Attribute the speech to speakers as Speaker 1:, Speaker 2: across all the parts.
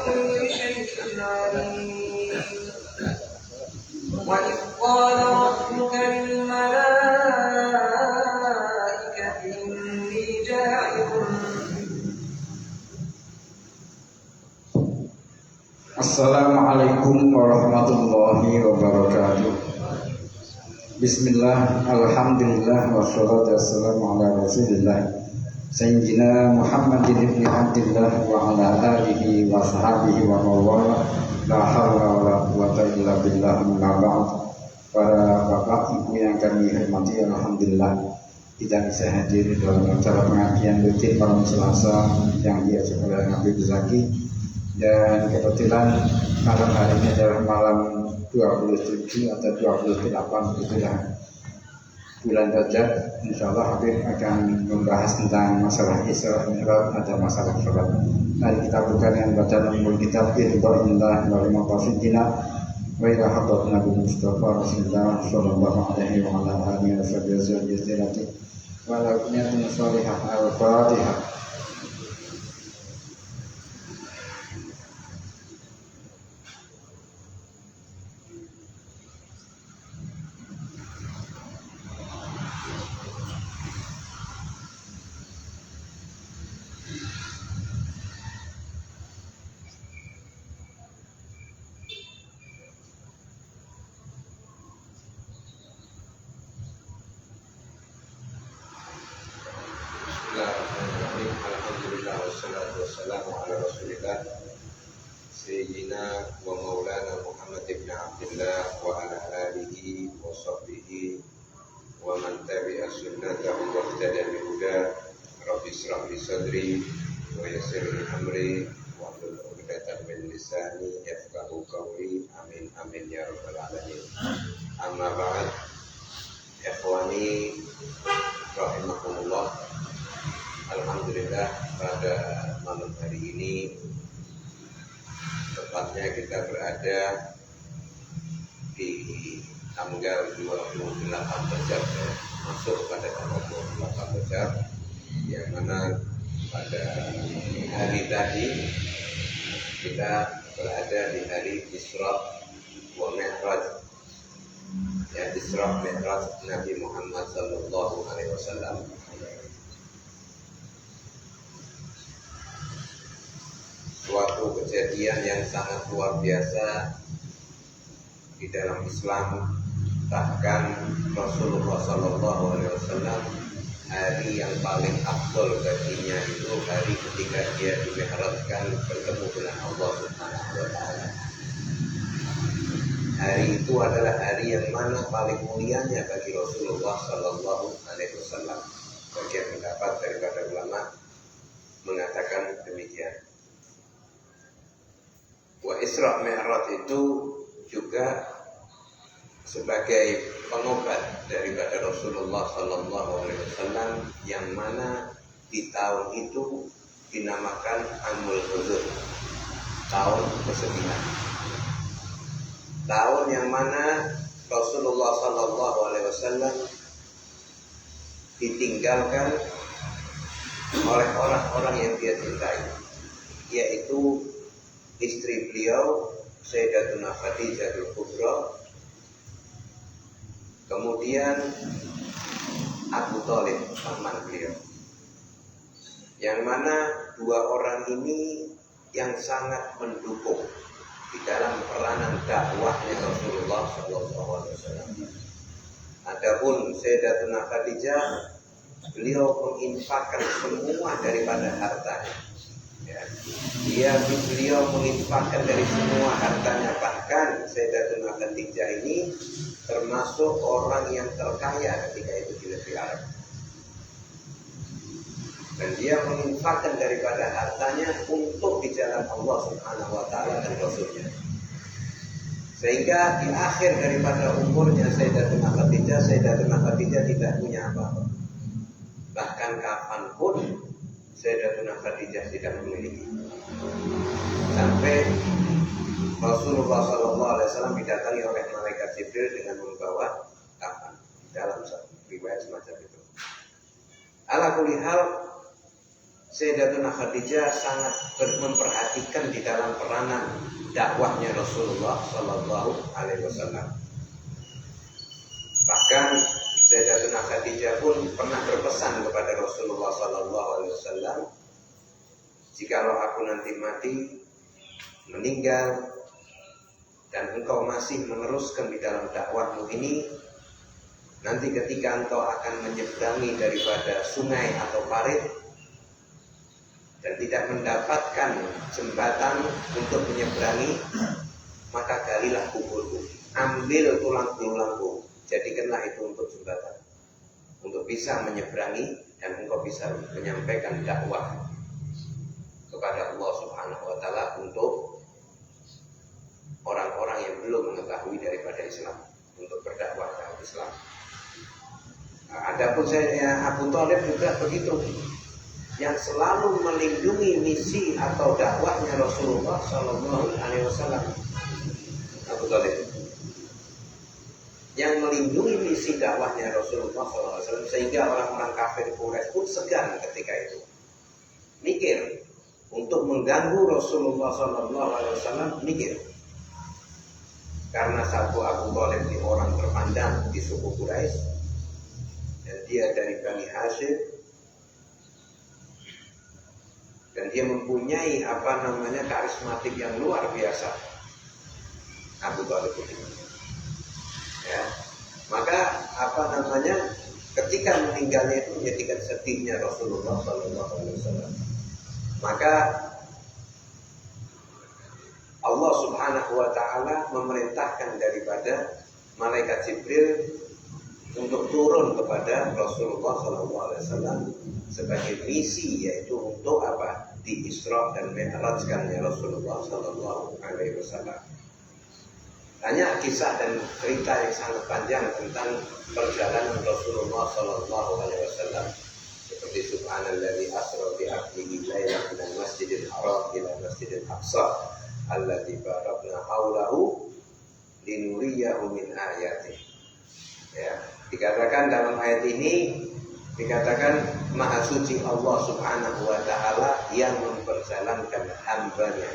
Speaker 1: بكل شيء عليم وإذ قال ربك للملائكة إني جاعل.
Speaker 2: Assalamualaikum warahmatullahi wabarakatuh. Bismillah, alhamdulillah, wassalatu wassalamu ala rasulillah Sayyidina Muhammadin ibn Abdillah wa ala alihi wa sahabihi wa mawala. La hawla wa la quwata illa billah. Amma ba'd. Para bapak ibu yang kami hormati, alhamdulillah kita bisa hadir dalam acara pengajian rutin malam Selasa yang diajak oleh Habib Zaki. Dan kebetulan malam hari ini adalah malam 27 atau 28 itulah bulan Rajab. Insyaallah Habib akan membahas tentang masalah Isra Mi'raj atau masalah sholat. Mari kita buka dengan bacaan umum kitab Ridwanillah wa Maqasidina wa ila hadat Nabi Mustafa Rasulullah sallallahu alaihi wa ala alihi wa sallam wa ala niyatin salihah al-Fatihah.
Speaker 3: Alhamdulillah wassalatu wassalamu ala rasulillah Sayyidina wa maulana Muhammad ibn Abdillah wa ala alihi wa sahbihi wa man tabi'a sunnatahu wa ihtada bihuda. Rabbi israh li sadri wa yassir li amri wa hlul 'uqdatam min lisani yafqahu qawli. Amin amin ya rabbal alamin. Amma ba'd. Ikhwani rahimakumullah. Alhamdulillah pada malam hari ini tepatnya kita berada di tanggal 28 Rajab, masuk pada tanggal 28 Rajab, yang mana pada hari tadi kita berada di hari Isra wa Mi'raj, ya, Isra Mi'raj Nabi Muhammad sallallahu alaihi wasallam. Suatu kejadian yang sangat luar biasa di dalam Islam. Bahkan Rasulullah Sallallahu Alaihi Wasallam hari yang paling afdol baginya itu hari ketika dia dimi'rajkan bertemu dengan Allah Subhanahu Wa Taala. Hari itu adalah hari yang mana paling mulianya bagi Rasulullah Sallallahu Alaihi Wasallam. Bagian pendapat daripada ulama mengatakan demikian. Wa Isra Mi'raj itu juga sebagai pengobat daripada Rasulullah Sallallahu Alaihi Wasallam, yang mana di tahun itu dinamakan Amul Huzur, tahun ke-9, tahun yang mana Rasulullah Sallallahu Alaihi Wasallam ditinggalkan oleh orang-orang yang dia cintai, yaitu istri beliau Sayyidatuna Khadijah al-Kubra, kemudian Abu Thalib paman beliau, yang mana dua orang ini yang sangat mendukung di dalam peranan dakwahnya Rasulullah SAW. Adapun Sayyidatuna Khadijah, beliau menginfakkan semua daripada hartanya. Beliau menginfakkan dari semua hartanya. Bahkan Sayyidatuna Khadijah ini termasuk orang yang terkaya ketika itu di negeri Arab, dan dia menginfakkan daripada hartanya untuk di jalan Allah Subhanahu Wa Taala dan Rasulnya. Sehingga di akhir daripada umurnya Sayyidatuna Khadijah tidak punya apa-apa. Bahkan kapanpun Sayyidatuna Khadijah tidak memiliki. Sampai Rasulullah SAW didatangi oleh malaikat Jibril dengan membawa kafan, dalam riwayat semacam itu. Ala kulli hal, Sayyidatuna Khadijah sangat memperhatikan di dalam peranan dakwahnya Rasulullah Sallallahu Alaihi Wasallam. Bahkan Sayyidatuna Khadijah pun pernah berpesan kepada Rasulullah Sallallahu Alaihi Wasallam, jikalau aku nanti mati, meninggal, dan engkau masih meneruskan di dalam dakwahmu ini, nanti ketika engkau akan menyeberangi daripada sungai atau parit dan tidak mendapatkan jembatan untuk menyeberangi, maka galilah kuburku, ambil tulang belulangku, jadikanlah itu untuk jembatan, untuk bisa menyeberangi dan engkau bisa menyampaikan dakwah kepada Allah Subhanahu wa Ta'ala untuk orang-orang yang belum mengetahui daripada Islam, untuk berdakwah dalam Islam. Adapun saya Abu Thalib juga begitu, yang selalu melindungi misi atau dakwahnya Rasulullah Sallallahu Alaihi Wasallam. Abu Thalib yang melindungi misi dakwahnya Rasulullah Sallallahu Alaihi Wasallam, sehingga orang-orang kafir Quraisy pun segan ketika itu, mikir untuk mengganggu Rasulullah Sallallahu Alaihi Wasallam, mikir. Karena satu, Abu Thalib ini orang terpandang di suku Quraisy dan dia dari Bani Hashim, dan dia mempunyai karismatik yang luar biasa, Abu Thalib ini. Ya, maka ketika meninggalnya itu menjadikan sedihnya Rasulullah Sallallahu Alaihi Wasallam. Maka Allah Subhanahu wa Ta'ala memerintahkan daripada malaikat Jibril untuk turun kepada Rasulullah Sallallahu Alaihi Wasallam sebagai misi, yaitu untuk apa? Di Isra dan Mi'rajkannya Rasulullah Sallallahu Alaihi Wasallam. Hanya kisah dan cerita yang sangat panjang tentang perjalanan Rasulullah Sallallahu Alaihi Wasallam, seperti Subhanalladzi asra bi 'abdihi lailan minal masjidil haram ila masjidil aqsa alladzi barakna haulahu linuriyahu min ayatihi. Ya, dikatakan dalam ayat ini, dikatakan Maha Suci Allah Subhanahu wa Ta'ala yang memperjalankan hambanya.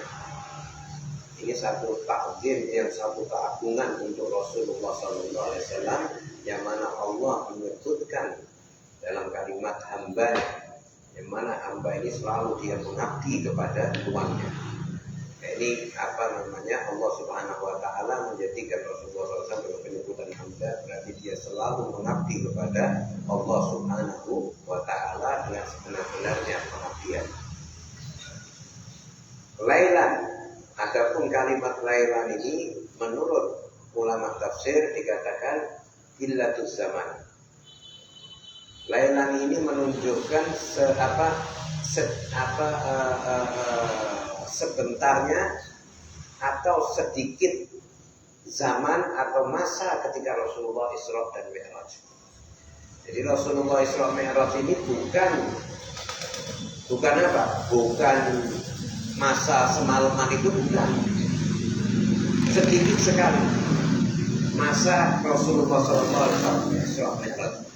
Speaker 3: Ini satu takdim, yang satu keagungan untuk Rasulullah Sallallahu Alaihi Wasallam, yang mana Allah menyebutkan dalam kalimat hambanya, yang mana hamba ini selalu dia mengabdi kepada tuannya. Ini Allah Subhanahu wa Ta'ala menjadikan Rasulullah SAW dengan penyebutan hamba, berarti dia selalu mengabdi kepada Allah Subhanahu wa Ta'ala dengan sebenar-benarnya pengabdian. Lailan, adapun kalimat lailan ini menurut ulama tafsir dikatakan illatuz zaman. Lailan ini menunjukkan sebentarnya atau sedikit zaman atau masa ketika Rasulullah Isra dan Mi'raj. Jadi Rasulullah Isra Mi'raj ini bukan masa semalaman, itu bukan, sedikit sekali masa Rasulullah SAW Isra Mi'raj.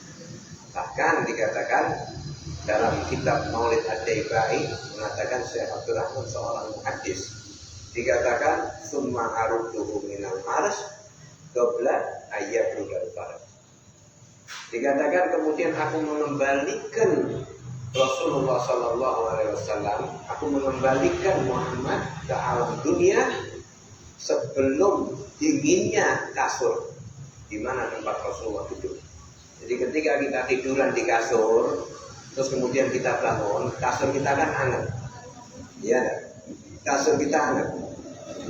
Speaker 3: Bahkan dikatakan dalam kitab Maulid Ad-Daibai, mengatakan Syekh Abdul Rahman seorang muhaddis, dikatakan summa arudduhu minal arsy qabla ayyablughal faraj. Dikatakan kemudian aku mengembalikan Rasulullah Sallallahu Alaihi Wasallam, aku mengembalikan Muhammad ke alam dunia sebelum dinginnya kasur di mana tempat Rasulullah duduk. Jadi ketika kita tiduran di kasur, terus kemudian kita bangun, kasur kita kan hangat, ya, kasur kita hangat.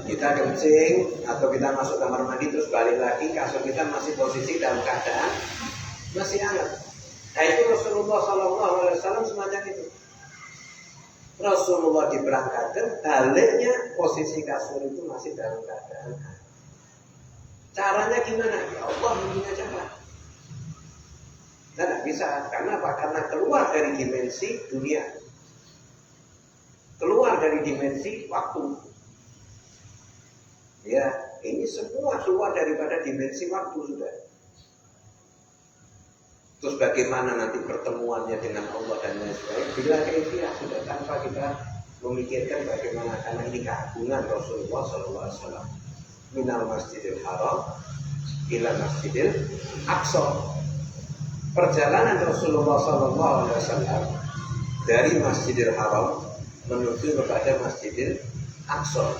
Speaker 3: Kita kencing atau kita masuk kamar mandi terus balik lagi, kasur kita masih posisi dalam keadaan masih hangat. Nah itu Rasulullah Sallallahu Alaihi Wasallam semacam itu. Rasulullah diberangkatkan, baliknya posisi kasur itu masih dalam keadaan hangat. Caranya gimana? Ya Allah yang punya cara. Tidak bisa, karena apa? Karena keluar dari dimensi dunia, keluar dari dimensi waktu. Ya, ini semua keluar daripada dimensi waktu sudah. Terus bagaimana nanti pertemuannya dengan Allah dan lain sebagainya. Bila kaifiyah sudah tanpa kita memikirkan bagaimana, karena ini keagungan Rasulullah SAW. Minal Masjidil Haram ila Masjidil Aqsa. Perjalanan Rasulullah SAW dari Masjidil Haram menuju kepada Masjidil Aqsa.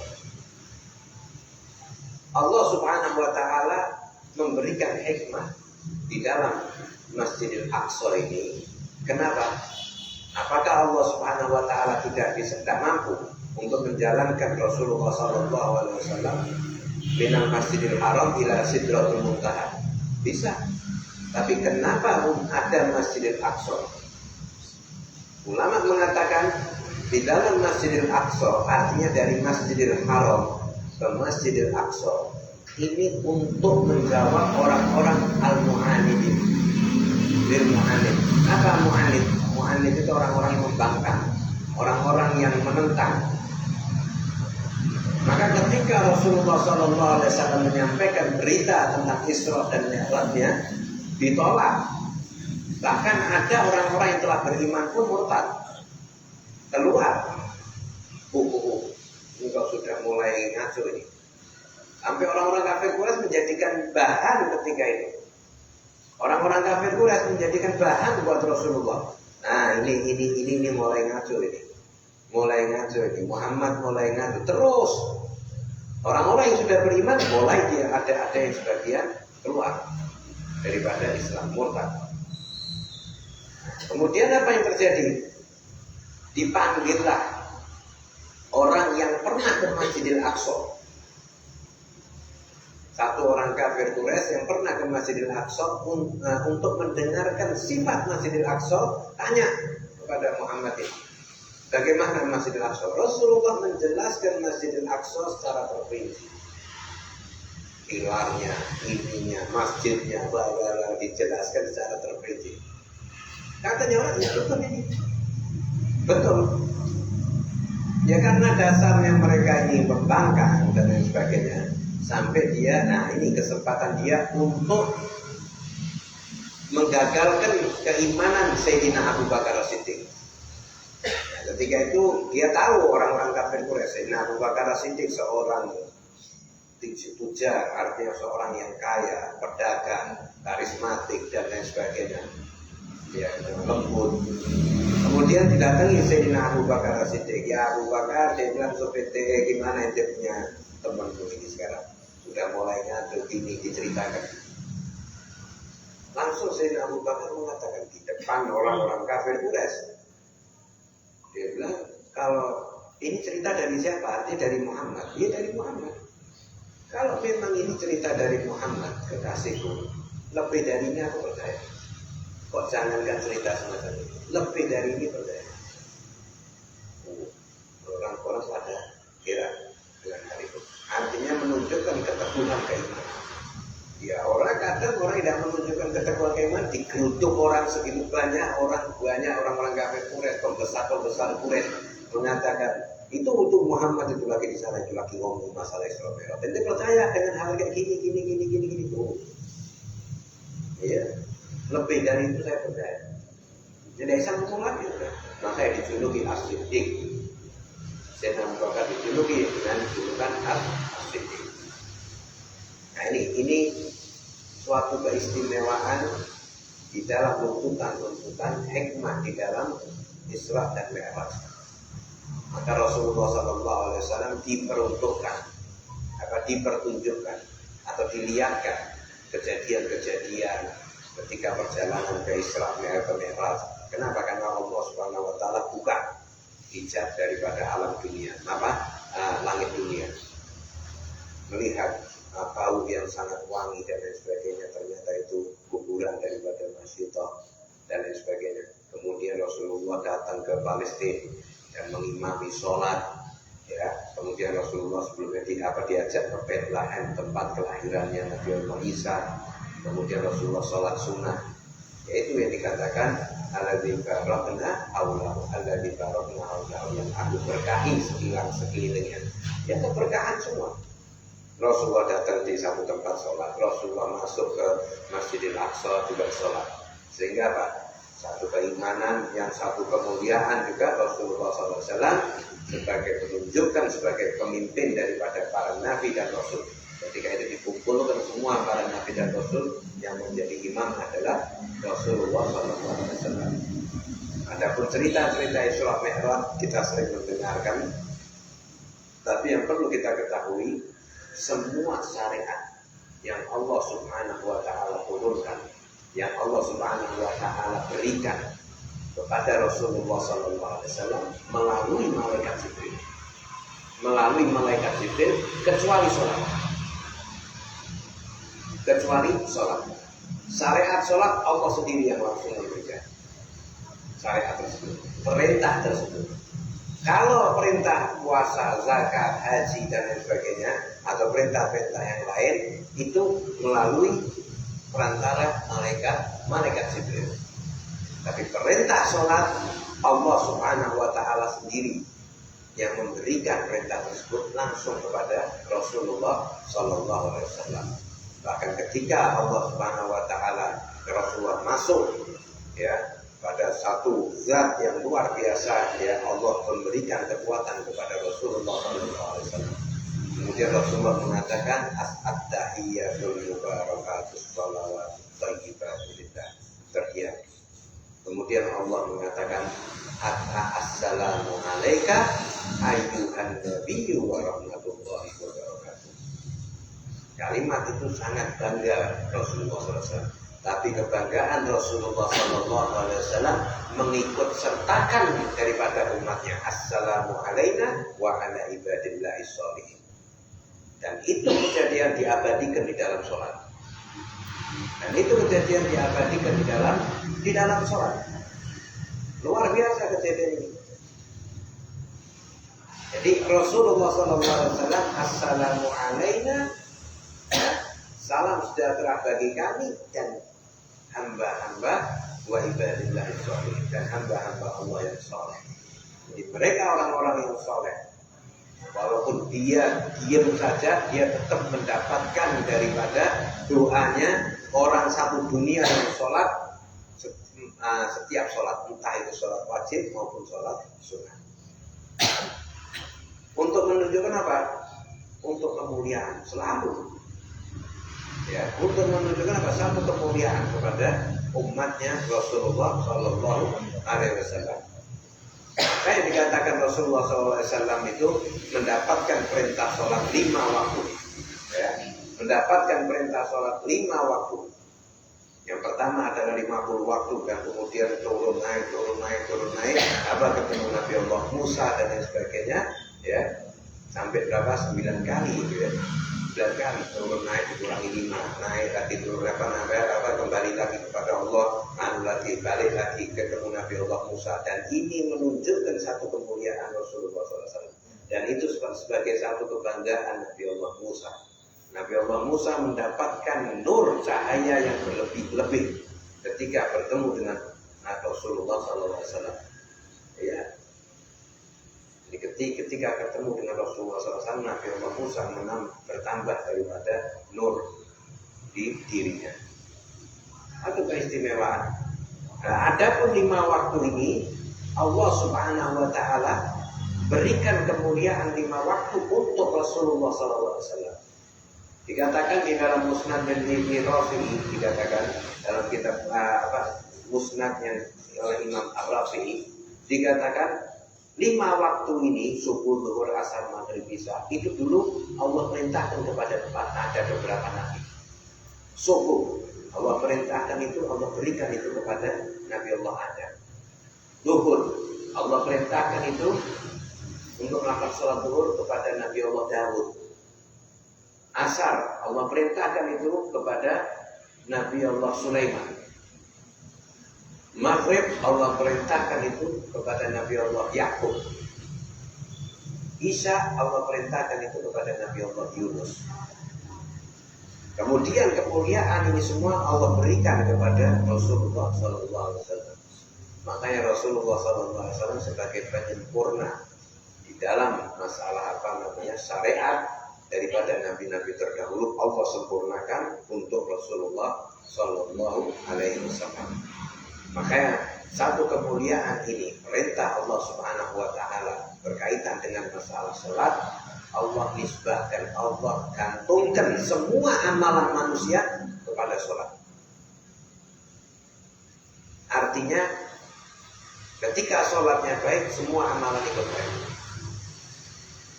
Speaker 3: Allah Subhanahu wa taala memberikan hikmah di dalam Masjidil Aqsa ini. Kenapa? Apakah Allah Subhanahu wa taala tidak mampu untuk menjalankan Rasulullah sallallahu alaihi wasallam minal Masjidil Haram ila Sidratul Muntaha? Bisa. Tapi kenapa ada Masjidil Aqsa? Ulama mengatakan di dalam Masjidil Aqsa, artinya dari Masjidil Haram ke Masjidil Aqsa, ini untuk menjawab orang-orang al-mu'anidin. Mu'anid. Apa mu'anid? Mu'anid itu orang-orang yang membangkang, orang-orang yang menentang. Maka ketika Rasulullah SAW menyampaikan berita tentang Isra dan Mi'rajnya, ditolak. Bahkan ada orang-orang yang telah beriman pun murtad, keluar. Engkau sudah mulai ngaco ini. Sampai orang-orang kafir Quraisy menjadikan bahan ketika itu. Orang-orang kafir Quraisy menjadikan bahan buat Rasulullah. Nah, ini mulai ngaco ini. Mulai ngaco ini. Muhammad mulai ngaco. Terus orang-orang yang sudah beriman mulai dia ada yang sebagian keluar daripada Islam, murtad. Kemudian apa yang terjadi? Dipanggillah orang yang pernah ke Masjidil Aqsa. Satu orang kafir Quraisy yang pernah ke Masjidil Aqsa untuk mendengarkan sifat Masjidil Aqsa, tanya kepada Muhammad ini, bagaimana Masjidil Aqsa? Rasulullah menjelaskan Masjidil Aqsa secara terperinci. Pilarnya, ininya, masjidnya, bla dijelaskan secara terperinci. Katanya orang ya betul ini. Betul. Ya karena dasarnya mereka ini membangkang dan lain sebagainya. Sampai dia, nah ini kesempatan dia untuk menggagalkan keimanan Sayyidina Abu Bakar As-Siddiq. Nah, ketika itu dia tahu orang-orang kafir Quraisy, Sayyidina Abu Bakar As-Siddiq seorang tujar, artinya seorang yang kaya, pedagang, karismatik dan lain sebagainya. Ya, lembut. Kemudian didatangi Sayyidina Abu Bakar As-Siddiq. Ya Abu Bakar, dia bilang seperti gimana dia punya temanku ini sekarang sudah mulai ngatur ini, diceritakan. Langsung Sayyidina Abu Bakar mengatakan di depan orang-orang kafir Quraisy, dia bilang, kalau ini cerita dari siapa? Artinya dari Muhammad. Iya dari Muhammad. Kalau memang ini cerita dari Muhammad, kekasihku, lebih dari ini aku percaya. Kok jangankan cerita semacam ini, lebih dari ini percaya. Orang-orang pada kira dengan hal itu. Artinya menunjukkan keteguhan keimanan. Ya orang kadang orang tidak menunjukkan keteguhan keimanan, digerutuk orang segitu banyak orang-orang kafir Quraisy, pembesar Quraisy mengatakan itu untuk Muhammad itu lagi di sana, itu lagi ngomong masalah Isra Mi'raj. Dan dia percaya dengan hal kayak gini tuh. Iya. Lebih dari itu saya percaya. Jadi saya ngomong lagi, makanya dijuluki As-Siddiq. Sayyidina Abu Bakar dijuluki dengan julukan As-Siddiq. Nah ini suatu keistimewaan di dalam tuntutan hikmah di dalam Isra dan Mi'raj. Maka Rasulullah SAW dipertunjukkan atau dilihatkan kejadian-kejadian ketika perjalanan ke Isra Mi'raj. Kenapa? Karena Allah Subhanahu wa taala buka hijab daripada alam dunia, langit dunia. Melihat bau yang sangat wangi dan lain sebagainya, ternyata itu kuburan daripada Masyidah dan lain sebagainya. Kemudian Rasulullah datang ke Palestina dan mengimami sholat. Ya, kemudian Rasulullah sebelumnya diajak ke Bethlehem, tempat kelahirannya Nabi Isa. Kemudian Rasulullah sholat sunnah, yaitu yang dikatakan alladzi barakna aulahu, yang aku berkahi sekelilingnya. Ya keberkahan semua. Rasulullah datang di satu tempat sholat, Rasulullah masuk ke Masjidil Aqsa juga sholat. Sehingga apa? Satu keimanan, yang satu kemuliaan juga Rasulullah SAW sebagai menunjukkan sebagai pemimpin daripada para nabi dan rasul. Ketika itu dikumpulkan semua para nabi dan rasul, yang menjadi imam adalah Rasulullah SAW. Adapun cerita-cerita Isra Mi'raj kita sering mendengarkan, tapi yang perlu kita ketahui, semua syariat yang Allah Subhanahu wa Ta'ala turunkan, yang Allah Subhanahu wa Ta'ala berikan kepada Rasulullah SAW melalui malaikat Jibril, kecuali sholat. Syariat sholat Allah sendiri yang langsung memberikan syariat tersebut, perintah tersebut. Kalau perintah puasa, zakat, haji dan lain sebagainya, atau perintah-perintah yang lain, itu melalui perantara malaikat Jibril. Tapi perintah sholat Allah Subhanahu wa Ta'ala sendiri yang memberikan perintah tersebut langsung kepada Rasulullah Sallallahu Alaihi Wasallam. Bahkan ketika Allah Subhanahu wa Ta'ala Rasulullah masuk ya pada satu zat yang luar biasa, ya Allah memberikan kekuatan kepada Rasulullah Sallallahu Alaihi Wasallam. Kemudian Rasulullah mengatakan at-tahiyyatul mubarakatus shalawatut thayyibatu lillah. Kemudian Allah mengatakan assalamu alayka ayyuhan nabiyyu wa rahmatullahi wa barakatuh. Kalimat itu sangat bangga Rasulullah SAW. Tapi kebanggaan Rasulullah SAW mengikut sertakan daripada umatnya. Assalamu alayna wa ala ibadillahi sholihin. Dan itu kejadian diabadikan di dalam sholat. Sholat. Luar biasa kejadian ini. Jadi Rasulullah SAW, assalamu alayna, salam sejahtera bagi kami dan hamba-hamba wa ibadillahi sholihin, dan hamba-hamba Allah yang soleh. Jadi mereka orang-orang yang soleh. Walaupun dia diam saja, dia tetap mendapatkan daripada doanya orang satu dunia yang sholat setiap sholat, entah itu sholat wajib maupun sholat sunnah. Untuk menunjukkan apa? Untuk kemuliaan selalu. Ya, untuk menunjukkan apa? Satu kemuliaan kepada umatnya Rasulullah Sallallahu Alaihi Wasallam. Kayak dikatakan Rasulullah SAW itu mendapatkan perintah sholat 5 waktu, ya, mendapatkan perintah sholat 5 waktu. Yang pertama adalah 50 waktu, dan kemudian turun naik, ketemu Nabi Allah Musa dan lain sebagainya, ya, sampai berapa? 9 kali, gitu ya. 9 kali turun naik, dikurangi 5, naik lagi turun kembali lagi kepada Allah, balik lagi ketemu Nabi Allah Musa. Dan ini menunjukkan satu kemuliaan Rasulullah SAW. Dan itu sebagai satu kebanggaan Nabi Allah Musa. Nabi Allah Musa mendapatkan nur cahaya yang berlebih-lebih ketika bertemu dengan Rasulullah SAW. Ya. Jadi ketika ketemu dengan Rasulullah SAW, Nabi Allah Musa bertambah daripada nur di dirinya. Itu keistimewaan. Nah, adapun 5 waktu ini Allah Subhanahu wa Ta'ala berikan kemuliaan 5 waktu untuk Rasulullah SAW. Dikatakan di dalam Musnad bin Ibn Rafi'i, dikatakan dalam kitab Musnad yang oleh Imam Ar-Rafi'i, dikatakan 5 waktu ini, subuh, zuhur, asar, maghrib, isya, itu dulu Allah perintahkan kepada ada beberapa nabi. Subuh Allah perintahkan itu, Allah berikan itu kepada Nabi Allah Adam. Zuhur Allah perintahkan itu untuk melakukan sholat zuhur kepada Nabi Allah Dawud. Asar Allah perintahkan itu kepada Nabi Allah Sulaiman. Maghrib Allah perintahkan itu kepada Nabi Allah Yakub. Isya Allah perintahkan itu kepada Nabi Allah Yunus. Kemudian kemuliaan ini semua Allah berikan kepada Rasulullah SAW. Makanya Rasulullah SAW sebagai penyempurna di dalam masalah syariat daripada nabi-nabi terdahulu, Allah sempurnakan untuk Rasulullah Sallallahu Alaihi Wasallam. Makanya satu kemuliaan ini, perintah Allah Subhanahu Wa Taala berkaitan dengan masalah sholat, Allah nisbahkan, Allah gantungkan semua amalan manusia kepada sholat. Artinya ketika sholatnya baik, semua amalan ikut baik.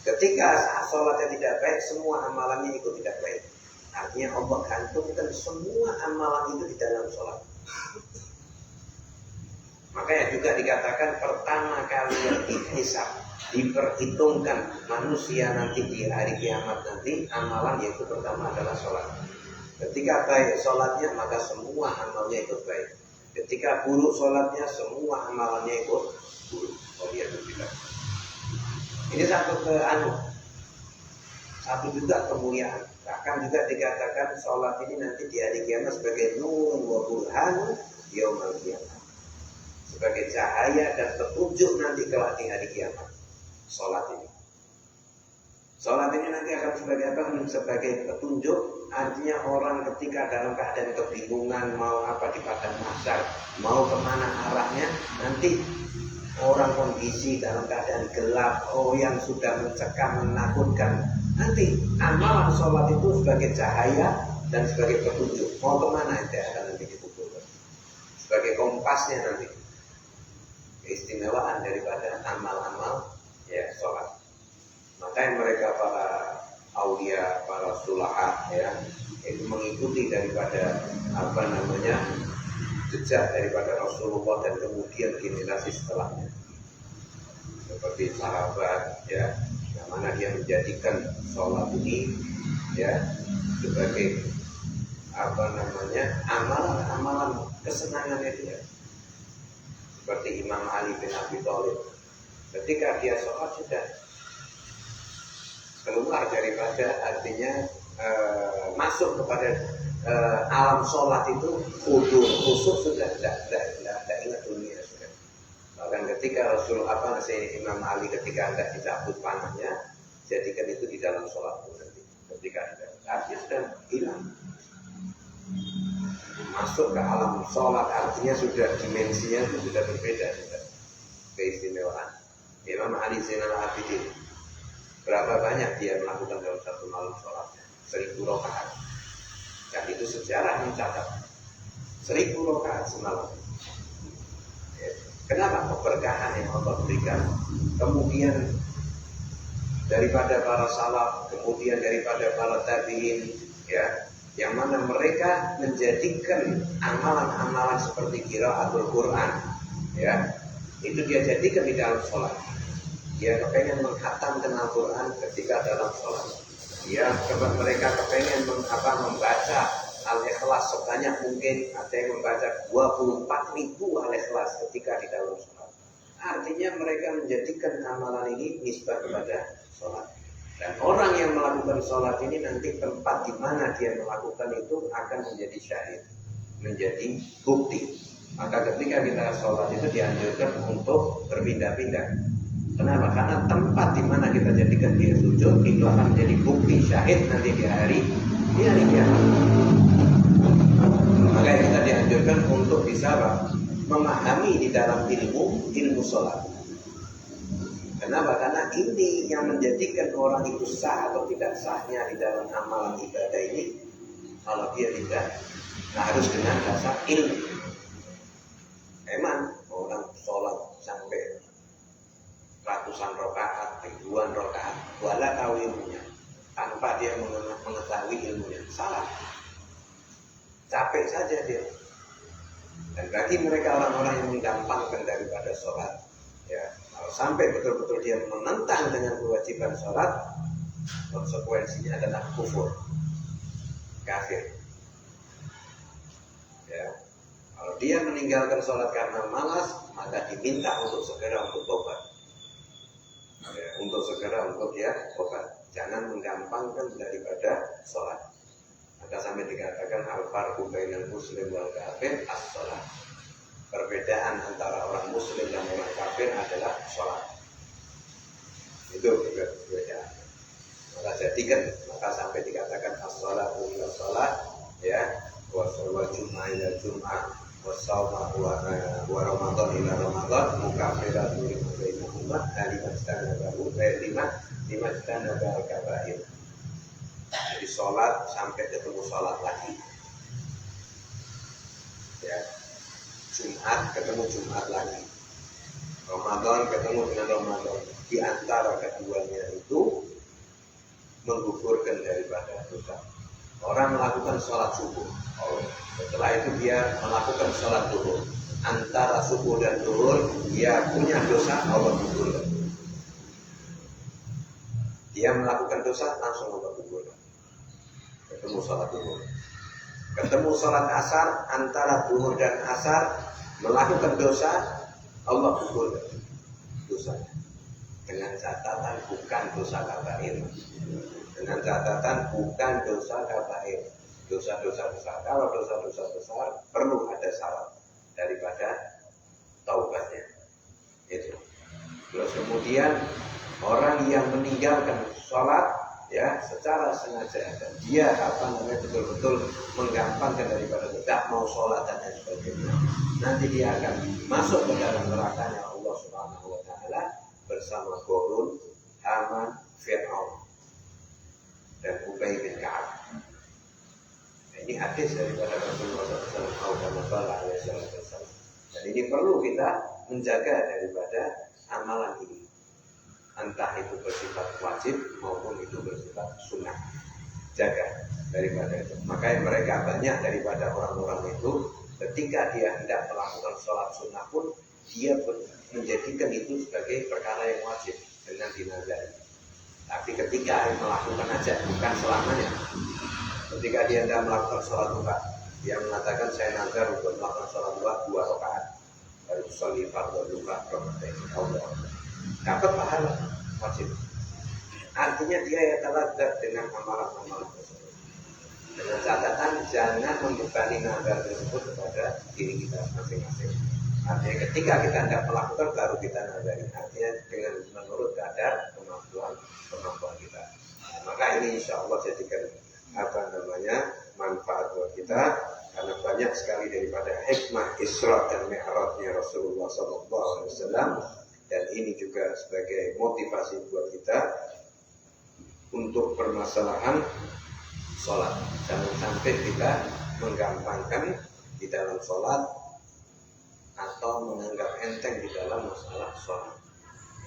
Speaker 3: Ketika sholatnya tidak baik, semua amalannya ikut tidak baik. Artinya Allah gantungkan semua amalan itu di dalam sholat. Makanya juga dikatakan pertama kali yang dihisab, diperhitungkan manusia nanti di hari kiamat nanti, amalan yaitu pertama adalah sholat. Ketika baik sholatnya, maka semua amalnya ikut baik. Ketika buruk sholatnya, semua amalannya ikut buruk. Ini satu juga kemuliaan. Bahkan juga dikatakan sholat ini nanti di hari kiamat sebagai nur wa burhan yaumil qiyamah, sebagai cahaya dan petunjuk nanti kelak di hari kiamat. Sholat ini nanti akan sebagai apa? Sebagai petunjuk. Artinya orang ketika dalam keadaan kebingungan mau apa di padang mahsyar, mau kemana arahnya, nanti orang kondisi dalam keadaan gelap, yang sudah mencekam, menakutkan, nanti amalan sholat itu sebagai cahaya dan sebagai petunjuk. Mau kemana itu akan nanti dipukul, sebagai kompasnya nanti. Keistimewaan daripada amal-amal ya sholat. Makanya mereka para aulia, para sulaha ya, itu mengikuti daripada jejak daripada Rasulullah dan kemudian generasi setelahnya. Seperti sahabat ya, yang mana dia menjadikan sholat ini ya sebagai amalan kesenangannya dia. Seperti Imam Ali bin Abi Thalib, ketika dia sholat sudah keluar daripada artinya masuk kepada alam sholat itu khusyuk sudah tidak ingat dunia sudah. Bahkan ketika Imam Ali ketika hendak dicabut panahnya, jadikan itu di dalam sholat nanti. Ketika dia sudah hilang, masuk ke alam sholat, artinya sudah dimensinya itu sudah berbeda sudah. Keistimewaan Imam Ali Zainal Abidin, berapa banyak dia melakukan dalam satu malam sholatnya? 1000 rakaat. Dan itu sejarah mencatat 1000 rakaat semalam. Kenapa? Keberkahan yang Allah berikan. Kemudian daripada para salaf, kemudian daripada para tabi'in, ya, yang mana mereka menjadikan amalan-amalan seperti qiraatul Quran, ya, itu dia jadikan di dalam sholat. Dia kepengen menghatamkan Al-Quran ketika dalam sholat. Mereka kepengen membaca Al-Ikhlas sebanyak mungkin. Ada yang membaca 24.000 Al-Ikhlas ketika di dalam sholat. Artinya mereka menjadikan amalan ini nisbah kepada sholat. Dan orang yang melakukan sholat ini nanti tempat di mana dia melakukan itu akan menjadi syahid, menjadi bukti. Maka ketika kita sholat itu dianjurkan untuk berpindah-pindah. Kenapa? Karena tempat di mana kita jadikan dia sujud itu akan menjadi bukti syahid nanti di hari kiamat. Maka kita dianjurkan untuk bisa memahami di dalam ilmu sholat. Kenapa? Karena ini yang menjadikan orang itu sah atau tidak sahnya di dalam amalan ibadah ini. Kalau dia tidak, harus dengan dasar ilmu. Emang orang sholat sampai ratusan rakaat, ribuan rakaat, wala tahu ilmunya, tanpa dia mengetahui ilmunya, salah. Capek saja dia. Dan bagi mereka orang-orang yang menggampangkan daripada sholat, ya, kalau sampai betul-betul dia menentang dengan kewajiban sholat, konsekuensinya adalah kufur, kafir. Ya, kalau dia meninggalkan sholat karena malas, maka diminta untuk segera untuk tobat. Ya, untuk segera untuk dia tobat. Jangan menggampangkan daripada sholat. Maka sampai dikatakan al-farqu bainal muslim wal kafir as-sholat. Perbedaan antara orang muslim dan orang kafir adalah sholat. Itu perbedaan. Maka jadikan, maka sampai dikatakan as-sholatu ila sholat, ya, wa shawwal jum'ah ila jum'ah wa shawma wa ramadan ila ramadan mukaffiratun lima bainahuma lima istanabahu kabair. Jadi sholat sampai ketemu sholat lagi, ya. Jumat ketemu Jumat lagi, Ramadan ketemu dengan Ramadan. Di antara keduanya itu menggugurkan daripada dosa. Orang melakukan sholat subuh, setelah itu dia melakukan sholat duhur. Antara subuh dan duhur dia punya dosa, Allah gugurkan. Dia melakukan dosa, langsung Allah gugurkan. Ketemu sholat duhur, ketemu sholat asar, antara duhur dan asar melakukan dosa, Allah gugurkan dosanya. Dengan catatan bukan dosa kabair. Dengan catatan bukan dosa kabair. Dosa-dosa besar. Kalau dosa-dosa besar perlu ada syarat daripada taubatnya. Itu. Terus kemudian orang yang meninggalkan sholat, ya, secara sengaja, dan dia betul-betul menggampangkan daripada tidak mau sholat dan lain sebagainya, nanti dia akan masuk ke dalam nerakanya Allah Subhanahu wa Ta'ala bersama Qarun, Haman, Fir'aun dan Ubay bin Ka'ab. Nah, ini hadis daripada Rasulullah SAW. Dan ini perlu kita menjaga daripada amalan ini, entah itu bersifat wajib maupun itu bersifat sunnah. Jaga daripada itu. Makanya mereka banyak daripada orang-orang itu ketika dia hendak melakukan sholat sunnah pun dia menjadikan itu sebagai perkara yang wajib dengan dinazari. Tapi ketika melakukan aja, bukan selamanya. Ketika dia hendak melakukan sholat duha, dia mengatakan saya nazar untuk melakukan sholat duha 2 rakaat. Baru sholat fardhu duha Allah. Dapat pahala wajib. Artinya dia ya taladzat dengan amalan-amalan tersebut. Dengan catatan jangan membebani nazar tersebut kepada diri kita masing-masing. Artinya ketika kita hendak melakukan baru kita nazari. Artinya dengan menurut kadar kemampuan kita. Nah, maka ini insya Allah jadikan manfaat buat kita, karena banyak sekali daripada hikmah Isra dan Mi'rajnya Rasulullah SAW. Dan ini juga sebagai motivasi buat kita untuk permasalahan sholat. Jangan sampai kita menggampangkan di dalam sholat atau menganggap enteng di dalam masalah sholat.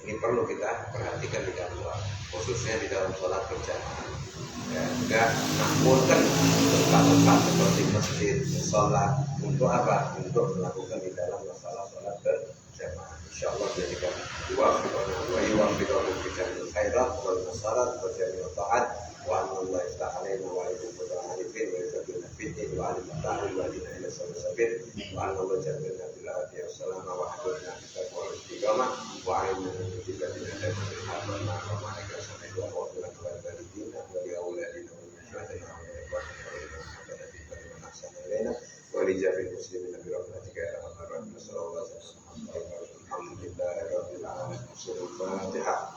Speaker 3: Ini perlu kita perhatikan di dalam sholat, khususnya di dalam sholat berjamaah. Ya, enggak makmurkan tempat-tempat seperti masjid, sholat untuk apa? Untuk melakukan di dalam masalah sholat berjamaah. InsyaAllah jadikan wa yuwaffiqana fi jami'il khairat wal masarat wa jami'il ta'at wa anna iftah alaina wa alaikum arifin wa yuzabina fitin wa alim ta'ala wa alina ila sabir wa anna jami'ina bil hadi wassalama wa hadurna kita wa istiqamah wa alimna juga tidak ada keharusan wa malaika sampai wa wa'ala wa walidina wa li auladina wa masyaratina wa ikhwanina wa li jami'il muslimina bi rahmatika ya arhamar rahimin. Sallallahu alaihi wasallam. Alhamdulillahirabbil alamin. Al-Fatihah.